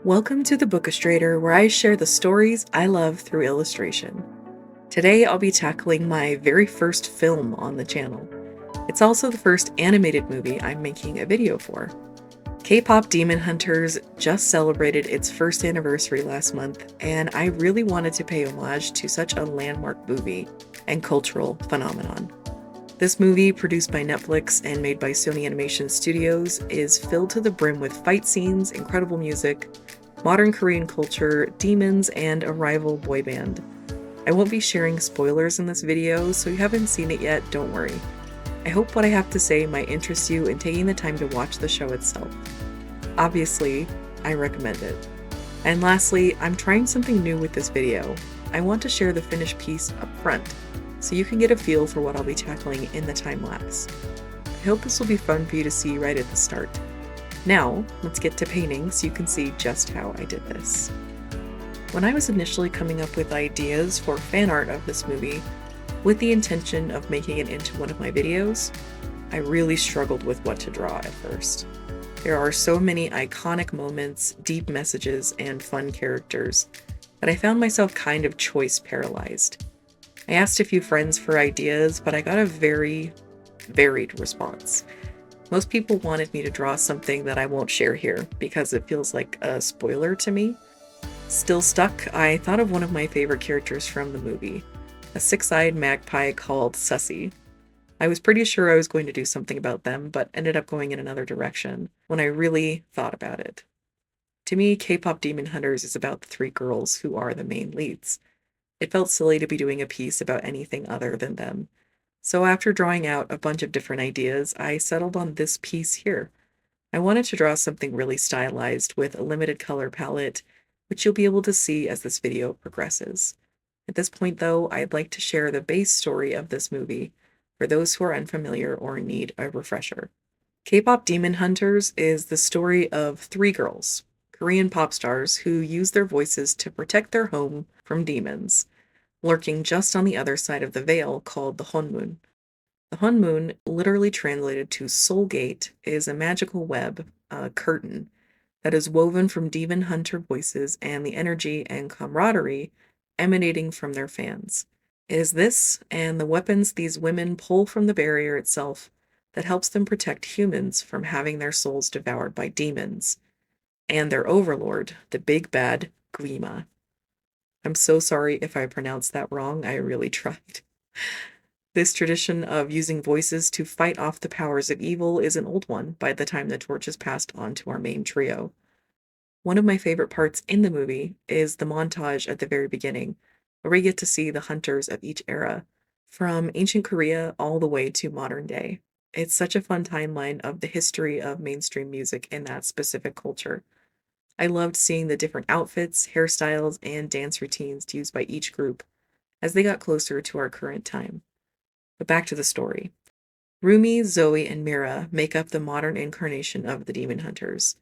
Welcome to the Bookistrator, where I share the stories I love through illustration. Today I'll be tackling my very first film on the channel. It's also the first animated movie I'm making a video for. Kpop Demon Hunters just celebrated its first anniversary last month, and I really wanted to pay homage to such a landmark movie and cultural phenomenon. This movie, produced by Netflix and made by Sony Animation Studios, is filled to the brim with fight scenes, incredible music, modern Korean culture, demons, and a rival boy band. I won't be sharing spoilers in this video, so if you haven't seen it yet, don't worry. I hope what I have to say might interest you in taking the time to watch the show itself. Obviously, I recommend it. And lastly, I'm trying something new with this video. I want to share the finished piece up front, so you can get a feel for what I'll be tackling in the time-lapse. I hope this will be fun for you to see right at the start. Now, let's get to painting so you can see just how I did this. When I was initially coming up with ideas for fan art of this movie, with the intention of making it into one of my videos, I really struggled with what to draw at first. There are so many iconic moments, deep messages, and fun characters that I found myself kind of choice paralyzed. I asked a few friends for ideas, but I got a very varied response. Most people wanted me to draw something that I won't share here because it feels like a spoiler to me. Still stuck, I thought of one of my favorite characters from the movie, a six-eyed magpie called Sussy. I was pretty sure I was going to do something about them, but ended up going in another direction when I really thought about it. To me, Kpop Demon Hunters is about the three girls who are the main leads. It felt silly to be doing a piece about anything other than them. So after drawing out a bunch of different ideas, I settled on this piece here. I wanted to draw something really stylized with a limited color palette, which you'll be able to see as this video progresses. At this point though, I'd like to share the base story of this movie for those who are unfamiliar or need a refresher. Kpop Demon Hunters is the story of three girls, Korean pop stars who use their voices to protect their home from demons, lurking just on the other side of the veil called the Honmun. The Honmun, literally translated to soul gate, is a magical web, a curtain, that is woven from demon hunter voices and the energy and camaraderie emanating from their fans. It is this, and the weapons these women pull from the barrier itself, that helps them protect humans from having their souls devoured by demons, and their overlord, the big bad Grima. I'm so sorry if I pronounced that wrong, I really tried. This tradition of using voices to fight off the powers of evil is an old one by the time the torch is passed on to our main trio. One of my favorite parts in the movie is the montage at the very beginning, where we get to see the hunters of each era, from ancient Korea all the way to modern day. It's such a fun timeline of the history of mainstream music in that specific culture. I loved seeing the different outfits, hairstyles, and dance routines used by each group as they got closer to our current time. But back to the story. Rumi, Zoe, and Mira make up the modern incarnation of the Demon Hunters.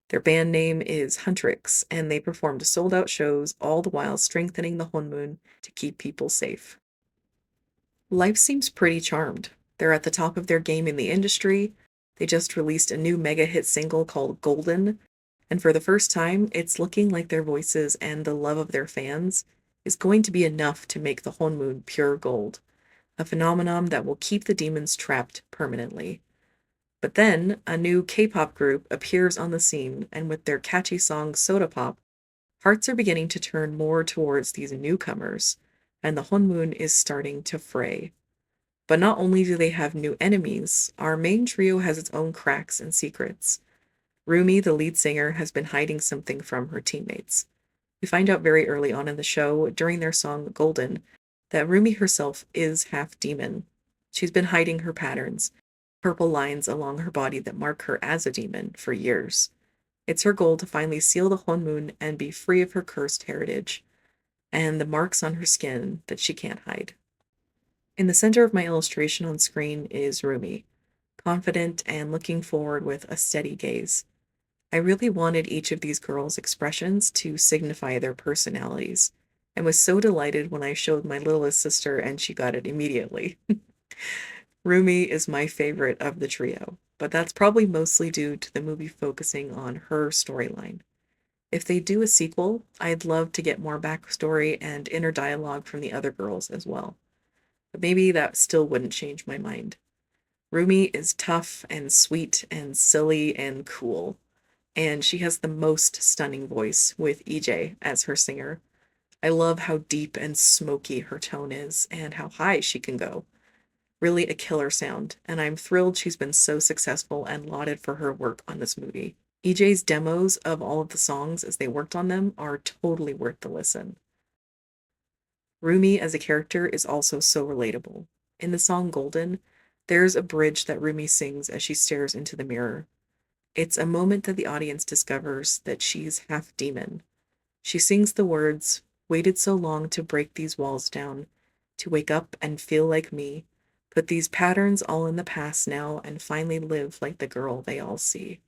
Their band name is Huntrix, and they performed sold-out shows, all the while strengthening the Honmun to keep people safe. Life seems pretty charmed. They're at the top of their game in the industry. They just released a new mega hit single called Golden, and for the first time, it's looking like their voices and the love of their fans is going to be enough to make the Honmun pure gold, a phenomenon that will keep the demons trapped permanently. But then, a new K-pop group appears on the scene, and with their catchy song Soda Pop, hearts are beginning to turn more towards these newcomers, and the Honmun is starting to fray. But not only do they have new enemies, our main trio has its own cracks and secrets. Rumi, the lead singer, has been hiding something from her teammates. We find out very early on in the show, during their song Golden, that Rumi herself is half demon. She's been hiding her patterns, purple lines along her body that mark her as a demon, for years. It's her goal to finally seal the Honmun and be free of her cursed heritage, and the marks on her skin that she can't hide. In the center of my illustration on screen is Rumi, confident and looking forward with a steady gaze. I really wanted each of these girls' expressions to signify their personalities, and was so delighted when I showed my littlest sister and she got it immediately. Rumi is my favorite of the trio, but that's probably mostly due to the movie focusing on her storyline. If they do a sequel, I'd love to get more backstory and inner dialogue from the other girls as well. But maybe that still wouldn't change my mind. Rumi is tough and sweet and silly and cool, and she has the most stunning voice with EJ as her singer. I love how deep and smoky her tone is and how high she can go. Really a killer sound, and I'm thrilled she's been so successful and lauded for her work on this movie. EJ's demos of all of the songs as they worked on them are totally worth the listen. Rumi as a character is also so relatable. In the song Golden, there's a bridge that Rumi sings as she stares into the mirror. It's a moment that the audience discovers that she's half demon. She sings the words, "Waited so long to break these walls down, to wake up and feel like me, put these patterns all in the past now and finally live like the girl they all see."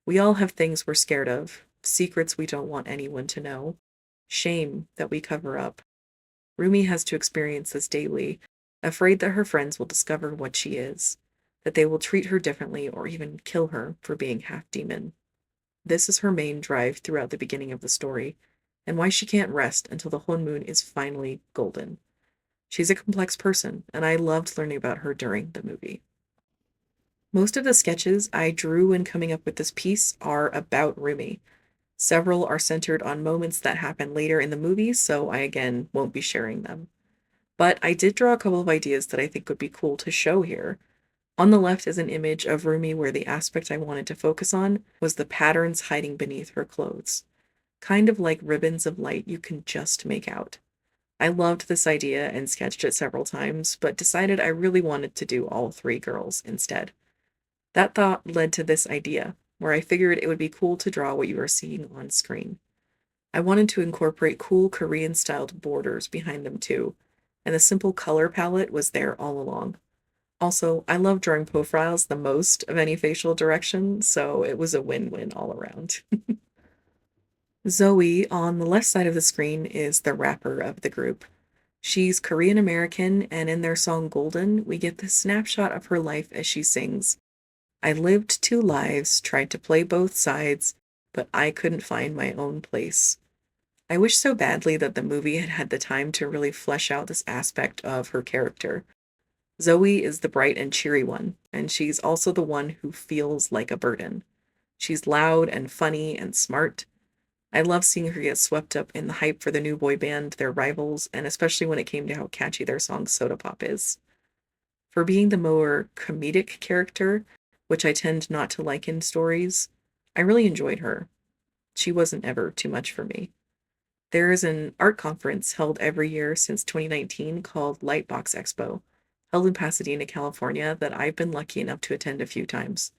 We all have things we're scared of, secrets we don't want anyone to know, shame that we cover up. Rumi has to experience this daily, afraid that her friends will discover what she is, that they will treat her differently or even kill her for being half demon. This is her main drive throughout the beginning of the story, and why she can't rest until the whole moon is finally golden. She's a complex person, and I loved learning about her during the movie. Most of the sketches I drew when coming up with this piece are about Rumi. Several are centered on moments that happen later in the movie, so I again won't be sharing them. But I did draw a couple of ideas that I think would be cool to show here. On the left is an image of Rumi where the aspect I wanted to focus on was the patterns hiding beneath her clothes, kind of like ribbons of light you can just make out. I loved this idea and sketched it several times, but decided I really wanted to do all three girls instead. That thought led to this idea, where I figured it would be cool to draw what you are seeing on screen. I wanted to incorporate cool Korean-styled borders behind them too, and the simple color palette was there all along. Also, I love drawing profiles the most of any facial direction, so it was a win-win all around. Zoe, on the left side of the screen, is the rapper of the group. She's Korean American, and in their song Golden, we get this snapshot of her life as she sings, "I lived two lives, tried to play both sides, but I couldn't find my own place." I wish so badly that the movie had had the time to really flesh out this aspect of her character. Zoe is the bright and cheery one, and she's also the one who feels like a burden. She's loud and funny and smart. I love seeing her get swept up in the hype for the new boy band, their rivals, and especially when it came to how catchy their song Soda Pop is. For being the more comedic character, which I tend not to like in stories, I really enjoyed her. She wasn't ever too much for me. There is an art conference held every year since 2019 called Lightbox Expo, held in Pasadena, California, that I've been lucky enough to attend a few times.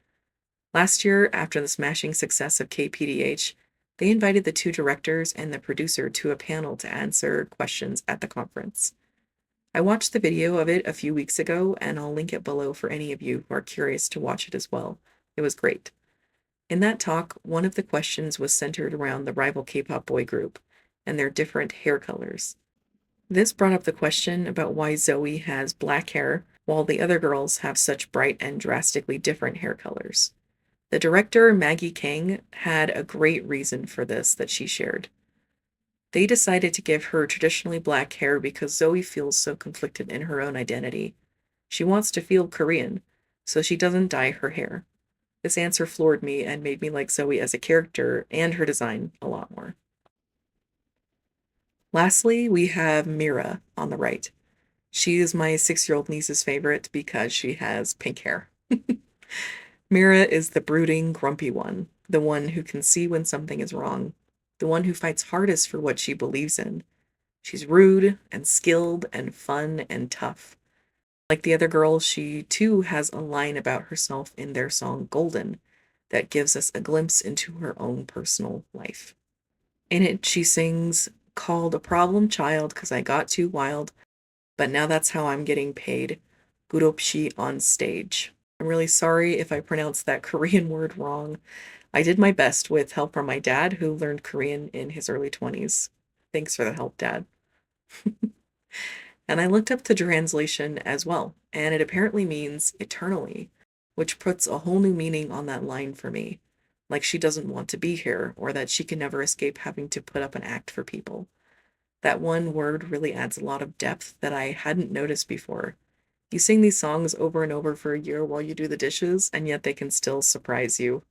Last year, after the smashing success of KPDH, they invited the two directors and the producer to a panel to answer questions at the conference. I watched the video of it a few weeks ago, and I'll link it below for any of you who are curious to watch it as well. It was great. In that talk, one of the questions was centered around the rival K-pop boy group and their different hair colors. This brought up the question about why Zoe has black hair while the other girls have such bright and drastically different hair colors. The director, Maggie Kang, had a great reason for this that she shared. They decided to give her traditionally black hair because Zoe feels so conflicted in her own identity. She wants to feel Korean, so she doesn't dye her hair. This answer floored me and made me like Zoe as a character and her design a lot more. Lastly, we have Mira on the right. She is my 6-year-old niece's favorite because she has pink hair. Mira is the brooding, grumpy one, the one who can see when something is wrong, the one who fights hardest for what she believes in. She's rude and skilled and fun and tough. Like the other girls, she too has a line about herself in their song Golden that gives us a glimpse into her own personal life. In it, she sings, "Called a problem child 'cause I got too wild, but now that's how I'm getting paid. Gudopshi on stage." I'm really sorry if I pronounced that Korean word wrong. I did my best with help from my dad, who learned Korean in his early 20s. Thanks for the help, Dad. And I looked up the translation as well, and it apparently means eternally, which puts a whole new meaning on that line for me. like she doesn't want to be here or that she can never escape having to put up an act for people. That one word really adds a lot of depth that I hadn't noticed before. You sing these songs over and over for a year while you do the dishes, and yet they can still surprise you.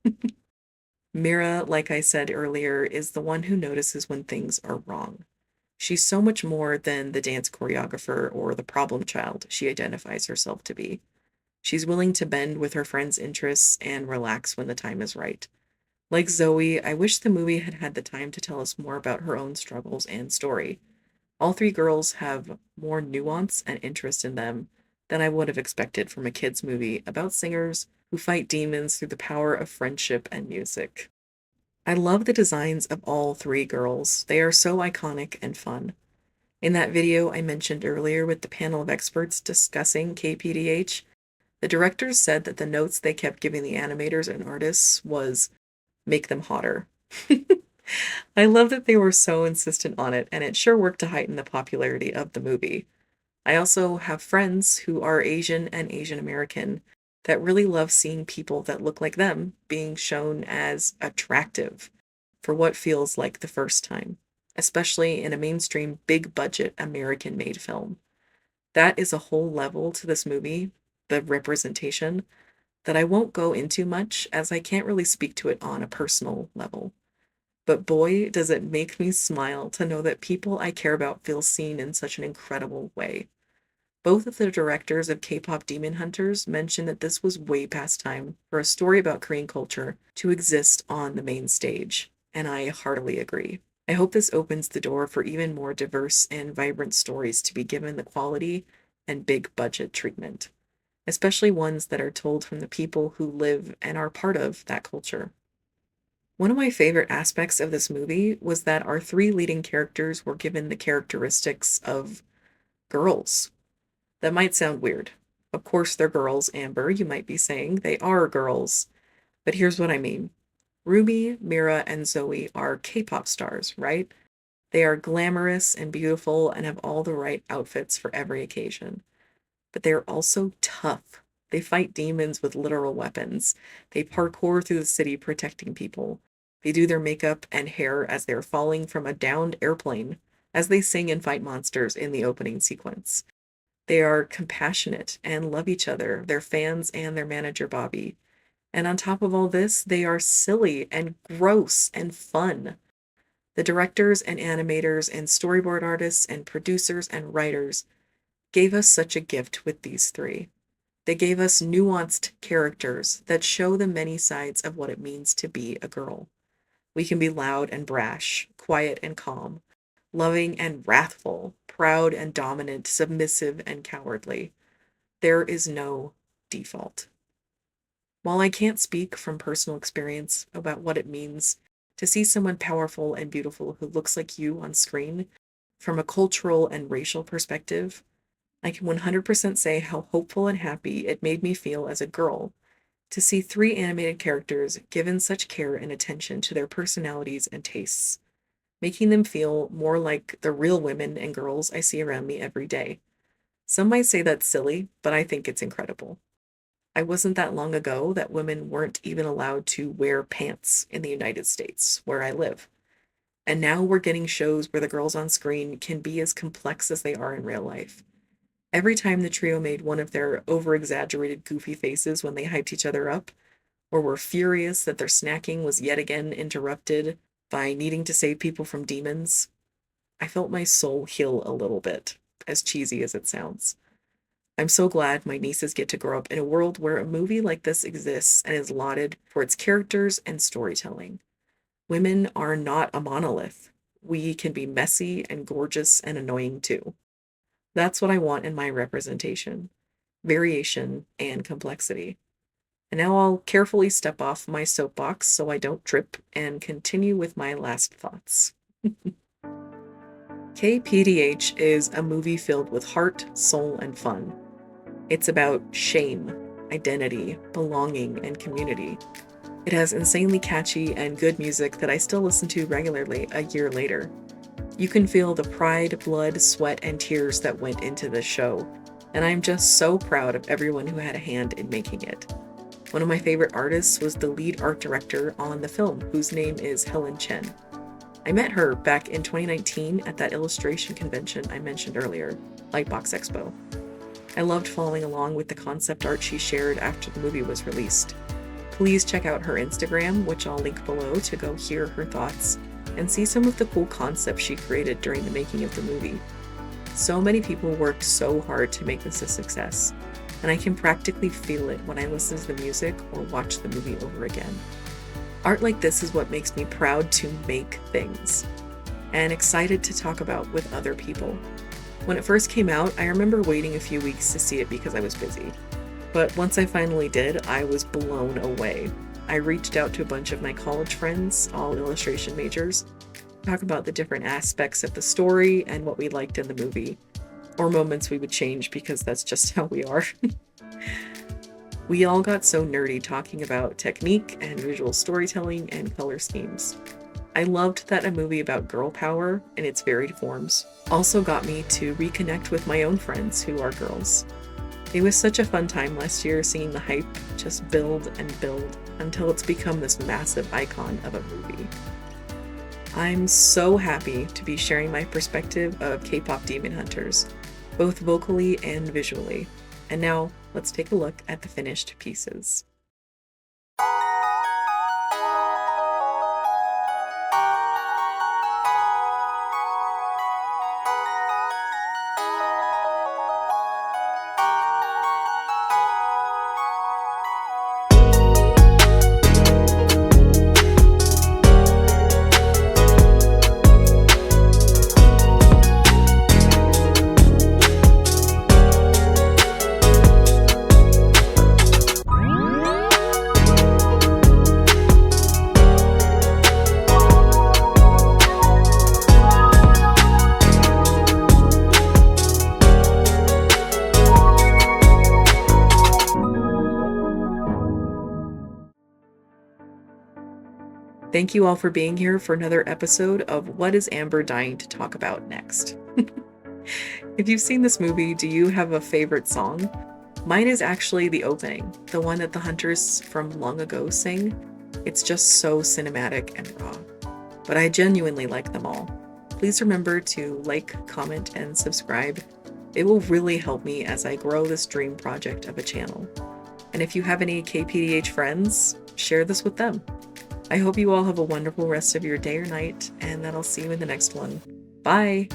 Mira, like I said earlier, is the one who notices when things are wrong. She's so much more than the dance choreographer or the problem child she identifies herself to be. She's willing to bend with her friends' interests and relax when the time is right. Like Zoe, I wish the movie had had the time to tell us more about her own struggles and story. All three girls have more nuance and interest in them than I would have expected from a kids' movie about singers who fight demons through the power of friendship and music. I love the designs of all three girls. They are so iconic and fun. In that video I mentioned earlier with the panel of experts discussing KPDH, the directors said that the notes they kept giving the animators and artists was make them hotter. I love that they were so insistent on it, and it sure worked to heighten the popularity of the movie. I also have friends who are Asian and Asian American that really love seeing people that look like them being shown as attractive for what feels like the first time, especially in a mainstream, big budget American made film. That is a whole level to this movie, the representation, that I won't go into much as I can't really speak to it on a personal level. But boy, does it make me smile to know that people I care about feel seen in such an incredible way. Both of the directors of Kpop Demon Hunters mentioned that this was way past time for a story about Korean culture to exist on the main stage, and I heartily agree. I hope this opens the door for even more diverse and vibrant stories to be given the quality and big budget treatment, especially ones that are told from the people who live and are part of that culture. One of my favorite aspects of this movie was that our three leading characters were given the characteristics of girls. That might sound weird. Of course, they're girls, Amber, you might be saying. They are girls. But here's what I mean. Ruby, Mira, and Zoe are K-pop stars, right? They are glamorous and beautiful and have all the right outfits for every occasion. But they're also tough. They fight demons with literal weapons. They parkour through the city protecting people. They do their makeup and hair as they're falling from a downed airplane as they sing and fight monsters in the opening sequence. They are compassionate and love each other, their fans and their manager Bobby. And on top of all this, they are silly and gross and fun. The directors and animators and storyboard artists and producers and writers gave us such a gift with these three. They gave us nuanced characters that show the many sides of what it means to be a girl. We can be loud and brash, quiet and calm, loving and wrathful, proud and dominant, submissive and cowardly. There is no default. While I can't speak from personal experience about what it means to see someone powerful and beautiful who looks like you on screen, from a cultural and racial perspective, I can 100% say how hopeful and happy it made me feel as a girl to see three animated characters given such care and attention to their personalities and tastes, making them feel more like the real women and girls I see around me every day. Some might say that's silly, but I think it's incredible. I wasn't that long ago that women weren't even allowed to wear pants in the United States, where I live. And now we're getting shows where the girls on screen can be as complex as they are in real life. Every time the trio made one of their over-exaggerated goofy faces when they hyped each other up, or were furious that their snacking was yet again interrupted by needing to save people from demons, I felt my soul heal a little bit, as cheesy as it sounds. I'm so glad my nieces get to grow up in a world where a movie like this exists and is lauded for its characters and storytelling. Women are not a monolith. We can be messy and gorgeous and annoying too. That's what I want in my representation: variation and complexity. And now I'll carefully step off my soapbox so I don't trip and continue with my last thoughts. KPDH is a movie filled with heart, soul, and fun. It's about shame, identity, belonging, and community. It has insanely catchy and good music that I still listen to regularly a year later. You can feel the pride, blood, sweat, and tears that went into this show, and I'm just so proud of everyone who had a hand in making it. One of my favorite artists was the lead art director on the film, whose name is Helen Chen. I met her back in 2019 at that illustration convention I mentioned earlier, Lightbox Expo. I loved following along with the concept art she shared after the movie was released. Please check out her Instagram, which I'll link below, to go hear her thoughts and see some of the cool concepts she created during the making of the movie. So many people worked so hard to make this a success, and I can practically feel it when I listen to the music or watch the movie over again. Art like this is what makes me proud to make things, and excited to talk about with other people. When it first came out, I remember waiting a few weeks to see it because I was busy. But once I finally did, I was blown away. I reached out to a bunch of my college friends, all illustration majors, to talk about the different aspects of the story and what we liked in the movie, or moments we would change because that's just how we are. We all got so nerdy talking about technique and visual storytelling and color schemes. I loved that a movie about girl power in its varied forms also got me to reconnect with my own friends who are girls. It was such a fun time last year seeing the hype just build and build until it's become this massive icon of a movie. I'm so happy to be sharing my perspective of Kpop Demon Hunters, both vocally and visually. And now, let's take a look at the finished pieces. Thank you all for being here for another episode of What is Amber Dying to Talk About Next? If you've seen this movie, do you have a favorite song? Mine is actually the opening, the one that the hunters from long ago sing. It's just so cinematic and raw, but I genuinely like them all. Please remember to like, comment, and subscribe. It will really help me as I grow this dream project of a channel. And if you have any KPDH friends, share this with them. I hope you all have a wonderful rest of your day or night, and that I'll see you in the next one. Bye!